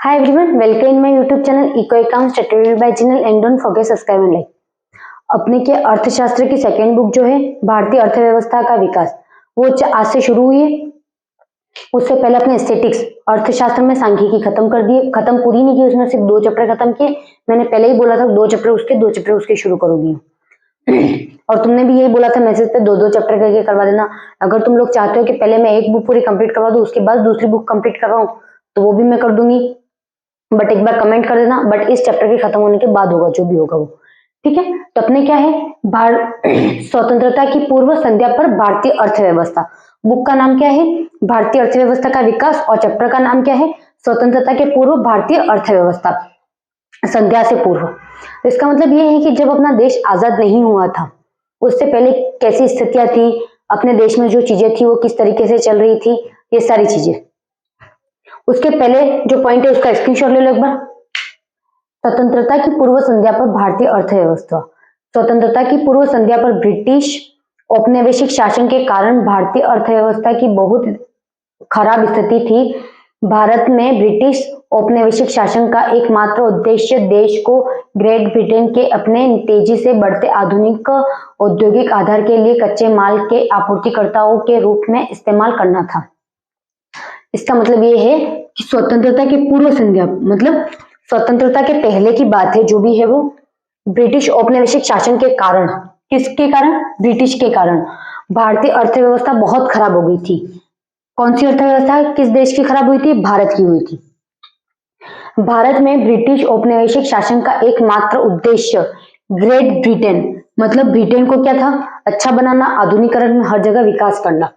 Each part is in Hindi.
Hi everyone, welcome in my YouTube channel Eco Accounts tutorial by Jinal and don't forget subscribe and like। अपने के अर्थशास्त्र की सेकेंड बुक जो है भारतीय अर्थव्यवस्था का विकास वो आज से शुरू हुई है। उससे पहले अपने स्टैटिक्स अर्थशास्त्र में सांख्यिकी खत्म कर दिए, पूरी नहीं की, उसमें सिर्फ 2 चैप्टर खत्म किए। मैंने पहले ही बोला था 2 चैप्टर उसके शुरू करूंगी और तुमने भी यही बोला था मैसेज पे 2 चैप्टर करके करवा देना। अगर तुम लोग चाहते हो कि पहले मैं एक बुक पूरी कंप्लीट करवा दूं उसके बाद दूसरी बुक कंप्लीट करवाऊं तो वो भी मैं कर दूंगी, बट एक बार कमेंट कर देना। बट इस चैप्टर के खत्म होने के बाद होगा जो भी होगा वो, ठीक है। तो अपने क्या है स्वतंत्रता की पूर्व संध्या पर भारतीय अर्थव्यवस्था। बुक का नाम क्या है? भारतीय अर्थव्यवस्था का विकास, और चैप्टर का नाम क्या है? स्वतंत्रता के पूर्व भारतीय अर्थव्यवस्था, संध्या से पूर्व। तो इसका मतलब ये है कि जब अपना देश आजाद नहीं हुआ था उससे पहले कैसी स्थितियां थी, अपने देश में जो चीजें थी वो किस तरीके से चल रही थी, ये सारी चीजें। उसके पहले जो पॉइंट है उसका स्क्रीनशॉट ले लो एक बार। स्वतंत्रता की पूर्व संध्या पर भारतीय अर्थव्यवस्था। स्वतंत्रता की पूर्व संध्या पर ब्रिटिश औपनिवेशिक शासन के कारण भारतीय अर्थव्यवस्था की बहुत खराब स्थिति थी। भारत में ब्रिटिश औपनिवेशिक शासन का एकमात्र उद्देश्य देश को ग्रेट ब्रिटेन के अपने तेजी से बढ़ते आधुनिक औद्योगिक आधार के लिए कच्चे माल के आपूर्तिकर्ताओं के रूप में इस्तेमाल करना था। इसका मतलब ये है कि स्वतंत्रता की पूर्व संध्या मतलब स्वतंत्रता के पहले की बात है, जो भी है वो ब्रिटिश औपनिवेशिक शासन के कारण। किसके कारण? ब्रिटिश के कारण भारतीय अर्थव्यवस्था बहुत खराब हो गई थी। कौन सी अर्थव्यवस्था किस देश की खराब हुई थी? भारत की हुई थी। भारत में ब्रिटिश औपनिवेशिक शासन का एकमात्र उद्देश्य ग्रेट ब्रिटेन मतलब ब्रिटेन को क्या था? अच्छा बनाना, आधुनिकीकरण में हर जगह विकास करना,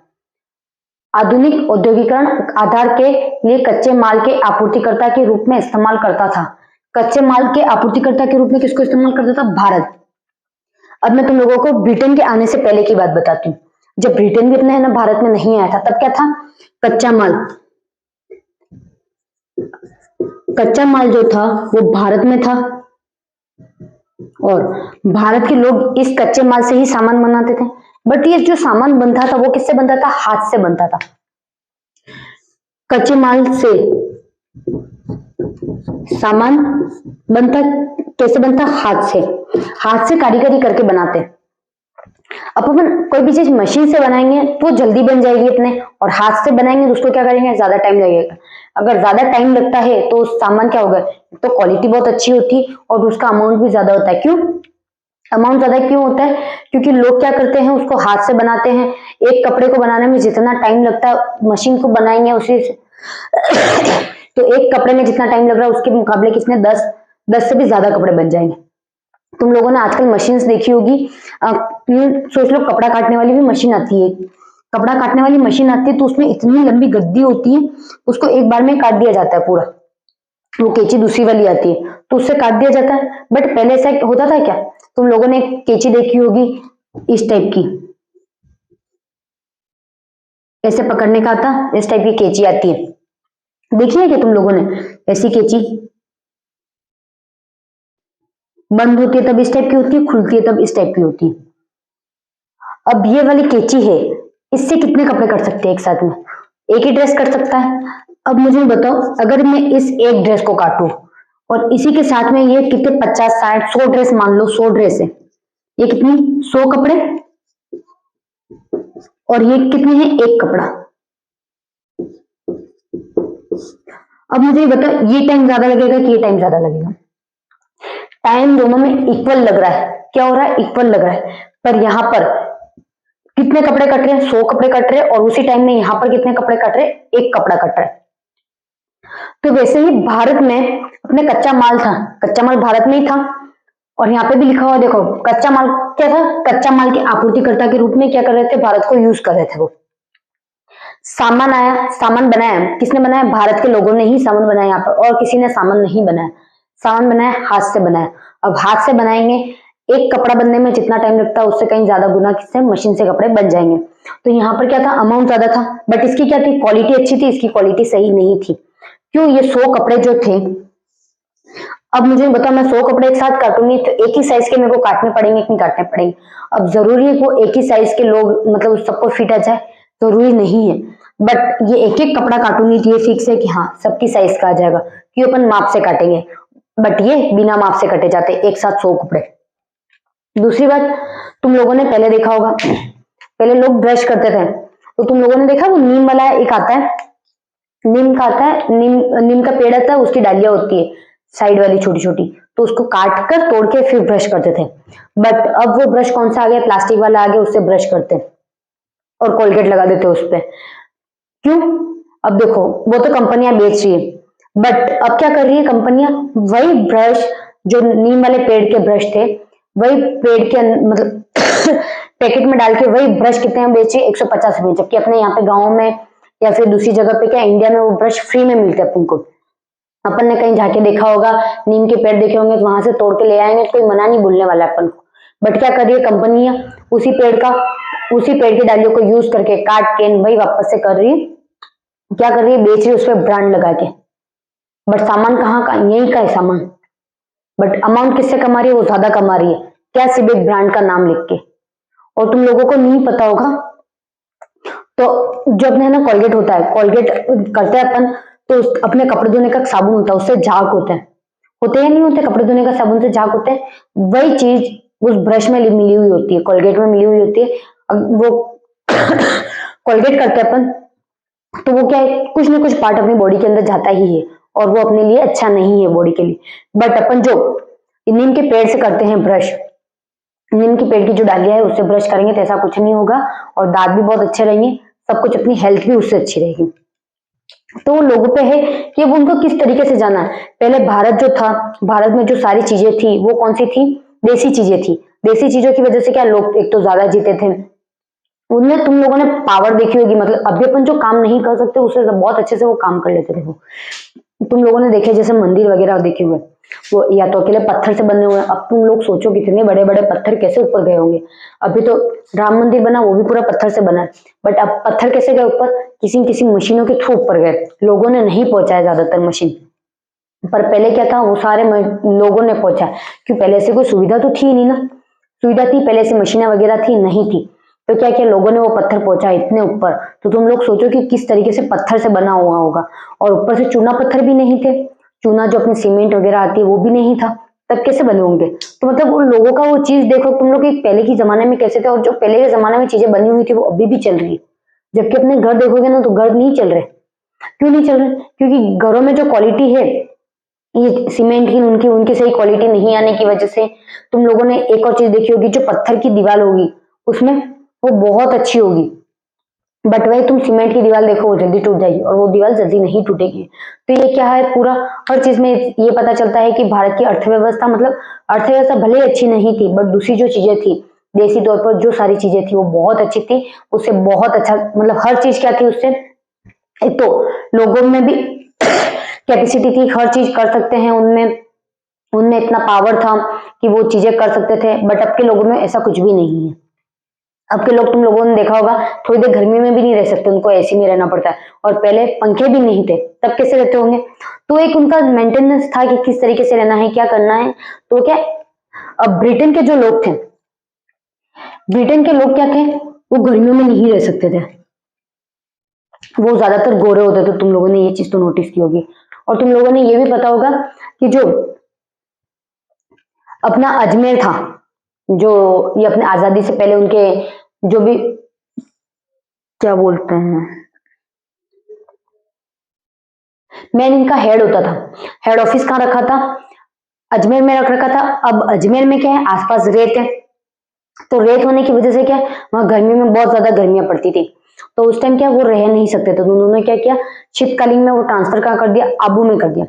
आधुनिक औद्योगिकरण आधार के लिए कच्चे माल के आपूर्तिकर्ता के रूप में इस्तेमाल करता था। कच्चे माल के आपूर्तिकर्ता के रूप में किसको इस्तेमाल करता था? भारत। अब मैं तुम लोगों को ब्रिटेन के आने से पहले की बात बताती हूँ। जब ब्रिटेन भी अपने है ना भारत में नहीं आया था तब क्या था? कच्चा माल जो था वो भारत में था और भारत के लोग इस कच्चे माल से ही सामान बनाते थे। बट ये जो सामान बनता था वो किससे बनता था? हाथ से बनता था। कच्चे माल से सामान बनता कैसे बनता? हाथ से कारीगरी करके बनाते। अब अपन कोई भी चीज मशीन से बनाएंगे तो जल्दी बन जाएगी अपने, और हाथ से बनाएंगे तो उसको क्या करेंगे? ज्यादा टाइम लगेगा। अगर ज्यादा टाइम लगता है तो सामान क्या होगा? तो क्वालिटी बहुत अच्छी होती और उसका अमाउंट भी ज्यादा होता है। क्यों अमाउंट ज्यादा क्यों होता है? क्योंकि लोग क्या करते हैं, उसको हाथ से बनाते हैं। एक कपड़े को बनाने में जितना टाइम लगता है मशीन को बनाएंगे उसी से तो एक कपड़े में जितना टाइम लग रहा है उसके मुकाबले किसने 10 से भी ज्यादा कपड़े बन जाएंगे। तुम लोगों ने आजकल मशीन्स देखी होगी। सोच लो, कपड़ा काटने वाली भी मशीन आती है। कपड़ा काटने वाली मशीन आती है तो उसमें इतनी लंबी गद्दी होती है, उसको एक बार में काट दिया जाता है पूरा। वो कैंची दूसरी वाली आती है तो उससे काट दिया जाता है। बट पहले ऐसा होता था क्या? तुम लोगों ने कैंची देखी होगी इस टाइप की, ऐसे पकड़ने का आता, इस टाइप की कैंची आती है। देखी है क्या तुम लोगों ने? ऐसी कैंची बंद होती है तब इस टाइप की होती है, खुलती है तब इस टाइप की होती है। अब ये वाली कैंची है, इससे कितने कपड़े कर सकते हैं एक साथ में? एक ही ड्रेस कर सकता है। अब मुझे बताओ, अगर मैं इस एक ड्रेस को काटूं और इसी के साथ में ये कितने 50, 60, 100 ड्रेस, मान लो 100 ड्रेस है, ये कितनी? 100 कपड़े। और ये कितने हैं? एक कपड़ा। अब मुझे बताओ, ये टाइम ज्यादा लगेगा कि ये टाइम ज्यादा लगेगा? टाइम दोनों में इक्वल लग रहा है। क्या हो रहा है? इक्वल लग रहा है। पर यहाँ पर कितने कपड़े कट रहे हैं? 100 कपड़े कट रहे हैं। और उसी टाइम में यहाँ पर कितने कपड़े कट रहे हैं? एक कपड़ा कट रहा है। तो वैसे ही भारत में अपने कच्चा माल था, कच्चा माल भारत में ही था। और यहाँ पे भी लिखा हुआ देखो, कच्चा माल क्या था? कच्चा माल के आपूर्तिकर्ता के रूप में क्या कर रहे थे? भारत को यूज कर रहे थे वो। सामान आया, सामान बनाया किसने? बनाया भारत के लोगों ने ही सामान बनाया यहाँ पर, और किसी ने सामान नहीं बनाया। सामान बनाया हाथ से बनाया। अब हाथ से बनाएंगे, एक कपड़ा बनने में जितना टाइम लगता है उससे कहीं ज्यादा गुना किससे? मशीन से कपड़े बन जाएंगे। तो यहाँ पर क्या था? अमाउंट ज्यादा था, बट इसकी क्या थी? क्वालिटी अच्छी थी। इसकी क्वालिटी सही नहीं थी। क्यों? ये 100 कपड़े जो थे, अब मुझे बताओ, मैं 100 कपड़े एक साथ काटूंगी तो एक ही साइज के मेरे को काटने पड़ेंगे कि नहीं काटने पड़ेंगे? अब जरूरी है वो एक ही साइज के लोग मतलब सबको फिट आ जाए? जरूरी नहीं है। बट ये एक एक कपड़ा काटूंगी तो ये फिक्स है कि हाँ सबकी साइज का आ जाएगा, क्यों अपन माप से काटेंगे। बट ये बिना माप से कटे जाते एक साथ 100 कपड़े। दूसरी बात, तुम लोगों ने पहले देखा होगा, पहले लोग ब्रश करते थे तो तुम लोगों ने देखा वो नीम वाला एक आता है, नीम का आता है, नीम का पेड़ आता है, उसकी डालियां होती है साइड वाली छोटी छोटी, तो उसको काट कर तोड़ के फिर ब्रश करते थे। बट अब वो ब्रश कौन सा आ गया, प्लास्टिक वाला आ गया, उससे ब्रश करते हैं और कोलगेट लगा देते हैं उस पे। क्यों? अब देखो वो तो कंपनियां बेच रही है, बट अब क्या कर रही है कंपनियां, वही ब्रश जो नीम वाले पेड़ के ब्रश थे, वही पेड़ के मतलब पैकेट में डाल के वही ब्रश कितने में बेचे, 150 रुपए, जबकि अपने यहाँ पे गाँव में या फिर दूसरी जगह पे क्या इंडिया में वो ब्रश फ्री में मिलते हैं अपन को। अपन ने कहीं जाके देखा होगा, नीम के पेड़ देखे होंगे तो वहां से तोड़ के ले आएंगे, कोई मना नहीं बोलने वाला है अपन को। बट क्या कर रही है कंपनियां, उसी पेड़ की डालियों को यूज करके काट के वही वापस से कर रही है, क्या कर रही है, बेच रही है उस पर ब्रांड लगा के। बट सामान कहाँ का, यही का है सामान, बट अमाउंट किससे कमा रही है, वो ज्यादा कमा रही है, क्या, सिर्फ एक ब्रांड का नाम लिख के। और तुम लोगों को नहीं पता होगा, तो जो अपने ना कोलगेट होता है, कोलगेट करते हैं अपन तो अपने कपड़े धोने का साबुन होता है, उससे झाग होते हैं नहीं होते, कपड़े धोने का साबुन से झाग होते हैं, वही चीज उस ब्रश में मिली हुई होती है, कोलगेट में मिली हुई होती है। वो कोलगेट करते हैं अपन तो वो क्या है, कुछ ना कुछ पार्ट अपनी बॉडी के अंदर जाता ही है और वो अपने लिए अच्छा नहीं है बॉडी के लिए। बट अपन जो नीम के पेड़ से करते हैं ब्रश, नीम के पेड़ की जो डालियां है उससे ब्रश करेंगे तो ऐसा कुछ नहीं होगा और दांत भी बहुत अच्छे रहेंगे, सब कुछ, अपनी हेल्थ भी उससे अच्छी रहेगी। तो वो लोगों पे है कि अब उनको किस तरीके से जाना है। पहले भारत जो था, भारत में जो सारी चीजें थी वो कौन सी थी, देसी चीजें थी। देसी चीजों की वजह से क्या लोग एक तो ज्यादा जीते थे, उनमें तुम लोगों ने पावर देखी होगी, मतलब अभी अपन जो काम नहीं कर सकते उससे बहुत अच्छे से वो काम कर लेते थे। वो तुम लोगों ने देखे जैसे मंदिर वगैरह देखे हुए, वो या तो अकेले पत्थर से बने हुए हैं, अब तुम लोग सोचो कितने बड़े बड़े पत्थर कैसे ऊपर गए होंगे। अभी तो राम मंदिर बना वो भी पूरा पत्थर से बना है, बट अब पत्थर कैसे गए ऊपर, किसी किसी मशीनों के थ्रू ऊपर गए, लोगों ने नहीं पहुंचाया ज्यादातर मशीन, पर पहले क्या था वो सारे लोगों ने पहुंचा, क्यों, पहले से कोई सुविधा तो थी नहीं ना, सुविधा थी पहले से मशीनें वगैरह थी नहीं थी, तो क्या क्या लोगों ने वो पत्थर पहुंचा इतने ऊपर। तो तुम लोग सोचो कि किस तरीके से पत्थर से बना हुआ होगा, और ऊपर से चूना पत्थर भी नहीं थे, चूना जो अपनी सीमेंट वगैरह आती है वो भी नहीं था, तब कैसे बने होंगे। तो मतलब उन लोगों का वो चीज देखो तुम लोग कि पहले के जमाने में कैसे थे, और जो पहले के जमाने में चीजें बनी हुई थी वो अभी भी चल रही है। जबकि अपने घर देखोगे ना तो घर नहीं चल रहे, क्यों नहीं चल रहे, क्योंकि घरों में जो क्वालिटी है ये सीमेंट की उनकी उनकी सही क्वालिटी नहीं आने की वजह से। तुम लोगों ने एक और चीज देखी होगी, जो पत्थर की दीवार होगी उसमें वो बहुत अच्छी होगी, बट वही तुम सीमेंट की दीवार देखो वो जल्दी टूट जाएगी, और वो दीवार जल्दी नहीं टूटेगी। तो ये क्या है, पूरा हर चीज में ये पता चलता है कि भारत की अर्थव्यवस्था, मतलब अर्थव्यवस्था भले अच्छी नहीं थी बट दूसरी जो चीजें थी देसी तौर पर जो सारी चीजें थी वो बहुत अच्छी थी, उससे बहुत अच्छा, मतलब हर चीज क्या थी उससे, एक तो लोगों में भी कैपेसिटी थी, हर चीज कर सकते हैं उनमें, उनमें इतना पावर था कि वो चीजें कर सकते थे। बट अब के लोगों में ऐसा कुछ भी नहीं है। अब के लोग तुम लोगों ने देखा होगा थोड़ी देर गर्मी में भी नहीं रह सकते, उनको एसी में रहना पड़ता है, और पहले पंखे भी नहीं थे तब कैसे रहते होंगे। तो एक उनका मेंटेनेंस था कि किस तरीके से रहना है, क्या करना है। तो क्या, अब ब्रिटेन के जो लोग थे, ब्रिटेन के लोग क्या थे, वो गर्मियों में नहीं रह सकते थे, वो ज्यादातर गोरे होते थे, तुम लोगों ने ये चीज तो नोटिस की होगी। और तुम लोगों ने ये भी पता होगा कि जो अपना अजमेर था, जो ये अपने आजादी से पहले उनके जो भी क्या बोलते हैं, मेन इनका हेड होता था, हेड ऑफिस कहाँ रखा था, अजमेर में रख रखा था। अब अजमेर में क्या है, आसपास रेत है, तो रेत होने की वजह से क्या, वहां गर्मी में बहुत ज्यादा गर्मियां पड़ती थी, तो उस टाइम क्या वो रह नहीं सकते थे, तो उन्होंने क्या किया, शीतकालीन में वो ट्रांसफर कहाँ कर दिया, आबू में कर दिया,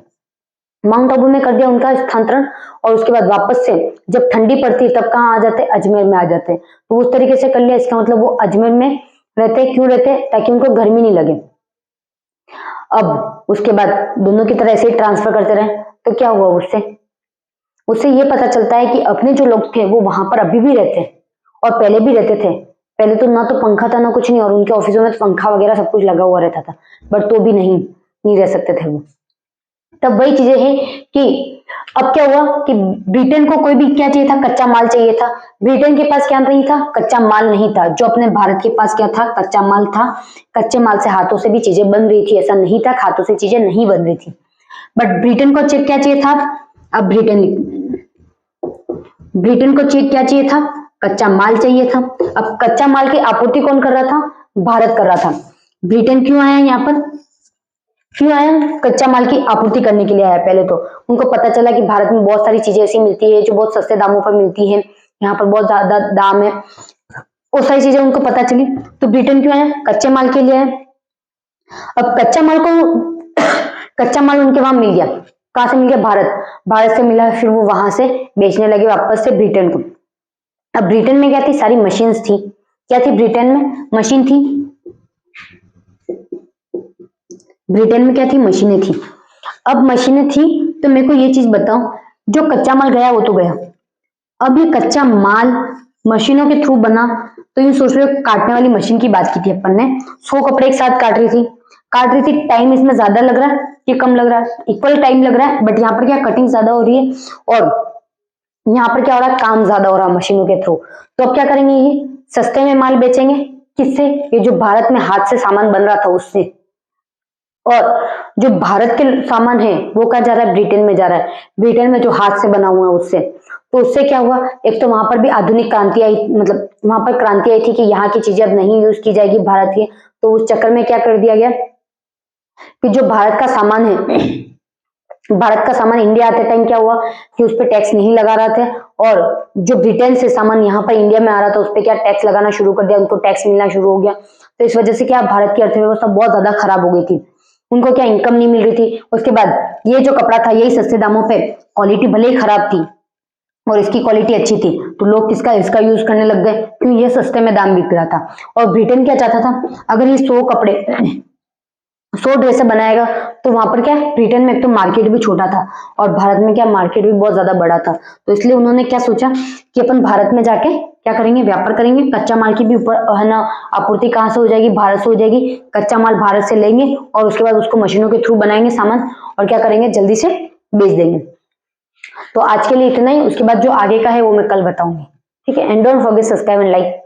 माउंट आबू में कर दिया उनका स्थानांतरण। और उसके बाद वापस से जब ठंडी पड़ती है तब कहाँ आ जाते, अजमेर में आ जाते, तो उस तरीके से कर लिया। इसका मतलब वो अजमेर में रहते, क्यों रहते, ताकि उनको गर्मी नहीं लगे। अब उसके बाद दोनों की तरह ऐसे ही ट्रांसफर करते रहे, तो क्या हुआ, उससे उससे ये पता चलता है कि अपने जो लोग थे वो वहां पर अभी भी रहते हैं, और पहले भी रहते थे। पहले तो ना तो पंखा था ना कुछ नहीं, और उनके ऑफिसों में तो पंखा वगैरह सब कुछ लगा हुआ रहता था, बट तो भी नहीं रह सकते थे वो। तब वही चीजें हैं कि अब क्या हुआ कि ब्रिटेन को कोई भी क्या चाहिए था, कच्चा माल चाहिए था। ब्रिटेन के पास क्या नहीं था, कच्चा माल नहीं था। जो अपने भारत के पास क्या था, कच्चा माल था। कच्चे माल से हाथों से भी चीजें बन रही थी, ऐसा नहीं था हाथों से चीजें नहीं बन रही थी। बट ब्रिटेन को क्या चाहिए था, अब ब्रिटेन को क्या चाहिए था, कच्चा माल चाहिए था। अब कच्चा माल की आपूर्ति कौन कर रहा था, भारत कर रहा था। ब्रिटेन क्यों आया यहाँ पर, क्यों आया, कच्चा माल की आपूर्ति करने के लिए आया। पहले तो उनको पता चला कि भारत में बहुत सारी चीजें ऐसी मिलती है जो बहुत सस्ते दामों पर मिलती है, यहाँ पर बहुत ज्यादा दाम है, वो सारी चीजें उनको पता चली। तो ब्रिटेन क्यों आया, कच्चे माल के लिए आया। अब कच्चा माल उनके वहां मिल गया, कहां से मिल गया, भारत से मिला। फिर वो वहां से बेचने लगे वापस से ब्रिटेन को। अब ब्रिटेन में क्या थी, सारी मशीन्स थी। क्या थी ब्रिटेन में, मशीन थी। ब्रिटेन में क्या थी, मशीनें थी। अब मशीनें थी तो मेरे को ये चीज बताओ, जो कच्चा माल गया वो तो गया, अब ये कच्चा माल मशीनों के थ्रू बना। तो ये सोच रहे हो, काटने वाली मशीन की बात की थी अपन ने, 100 कपड़े एक साथ काट रही थी। टाइम इसमें ज्यादा लग रहा है कि कम लग रहा है, इक्वल टाइम लग रहा है। बट यहाँ पर क्या, कटिंग ज्यादा हो रही है और यहाँ पर क्या हो रहा है, काम ज्यादा हो रहा है मशीनों के थ्रू। तो अब क्या करेंगे, ये सस्ते में माल बेचेंगे, किससे, ये जो भारत में हाथ से सामान बन रहा था उससे। और जो भारत के सामान है वो कहाँ जा रहा है, ब्रिटेन में जा रहा है। ब्रिटेन में जो हाथ से बना हुआ है उससे। तो उससे क्या हुआ, एक तो वहां पर भी आधुनिक क्रांति आई, मतलब वहां पर क्रांति आई थी कि यहाँ की चीजें अब नहीं यूज की जाएगी भारत की। तो उस चक्कर में क्या कर दिया गया कि जो भारत का सामान है, भारत का सामान इंडिया आते टाइम क्या हुआ कि उस पर टैक्स नहीं लगा रहा थे, और जो ब्रिटेन से सामान यहाँ पर इंडिया में आ रहा था उस पर क्या टैक्स लगाना शुरू कर दिया, उनको टैक्स मिलना शुरू हो गया। तो इस वजह से क्या, भारत की अर्थव्यवस्था बहुत ज्यादा खराब हो गई थी, उनको क्या इनकम नहीं मिल रही थी। उसके बाद ये जो कपड़ा था यही सस्ते दामों पे, क्वालिटी भले ही खराब थी और इसकी क्वालिटी अच्छी थी, तो लोग इसका यूज करने लग गए क्यों, ये सस्ते में दाम बिक रहा था। और ब्रिटेन क्या चाहता था, अगर ये 100 ड्रेसें बनाएगा तो वहां पर क्या, ब्रिटेन में एक तो मार्केट भी छोटा था और भारत में क्या, मार्केट भी बहुत ज्यादा बड़ा था। तो इसलिए उन्होंने क्या सोचा कि अपन भारत में जाके क्या करेंगे, व्यापार करेंगे। कच्चा माल की भी ऊपर है ना आपूर्ति कहाँ से हो जाएगी, भारत से हो जाएगी। कच्चा माल भारत से लेंगे और उसके बाद उसको मशीनों के थ्रू बनाएंगे सामान, और क्या करेंगे, जल्दी से बेच देंगे। तो आज के लिए इतना ही, उसके बाद जो आगे का है वो मैं कल बताऊंगी। ठीक है, and don't forget subscribe and like.